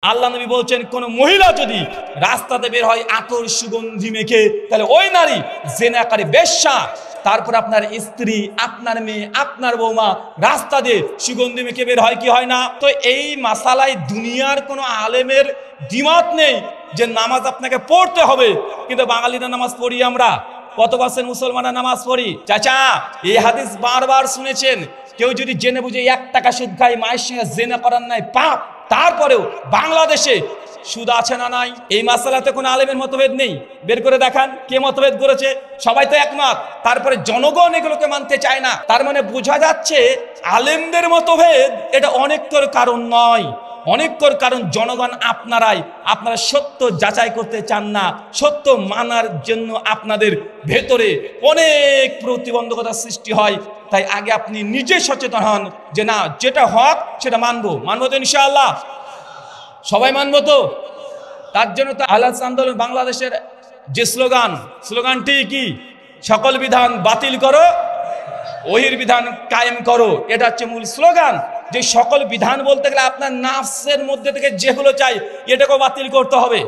আল্লাহ নবী বলছেন কোন মহিলা যদি রাস্তাতে বের হয় আতর সুগন্ধি মেখে, তাহলে ওই নারী জিনাকারী বেশ্যা। তারপর আপনার স্ত্রী, আপনার মেয়ে, আপনার বৌমা রাস্তা দিয়ে সুগন্ধি মেখে বের হয় কি হয় না? তো এই মাসালায় দুনিয়ার কোনো আলেমের দ্বিমত নেই যে নামাজ আপনাকে পড়তে হবে। কিন্তু বাঙালিরা নামাজ পড়ি আমরা, কত পার্সেন্ট মুসলমানরা নামাজ পড়ি? চাচা, এই হাদিস বারবার শুনেছেন। কেউ যদি জেনে বুঝে 1 টাকা সুদ খায়, মায়ের সঙ্গে জেনা করার নাই পাপ, তারপরেও বাংলাদেশে সুদ আছে না নাই? এই মাসালাতে কোনো আলেমের মতভেদ নেই। বের করে দেখান কে মতভেদ করেছে। সবাই তো একমত। তারপরে জনগণ এগুলোকে মানতে চায় না। তার মানে বোঝা যাচ্ছে আলেমদের মতভেদ এটা অনেকটার কারণ নয়, অনেকটার কারণ জনগণ আপনারা সত্য যাচাই করতে চান না। সত্য মানার জন্য আপনাদের ভেতরে অনেক প্রতিবন্ধকতা সৃষ্টি হয়। তাই আগে আপনি নিজে সচেতন হন যে না, যেটা হক সেটা মানবো তো ইনশাআল্লাহ। সবাই মানবো তো? তার জন্য তো আহলে হাদিস আন্দোলন বাংলাদেশের যে স্লোগানটি কি? সকল বিধান বাতিল করো, ওহির বিধান কায়েম করো। এটা হচ্ছে মূল স্লোগান। যে সকল বিধান বলতে গেলে আপনার নাফসের মধ্যে থেকে যেগুলো চাই এটাকেও বাতিল করতে হবে।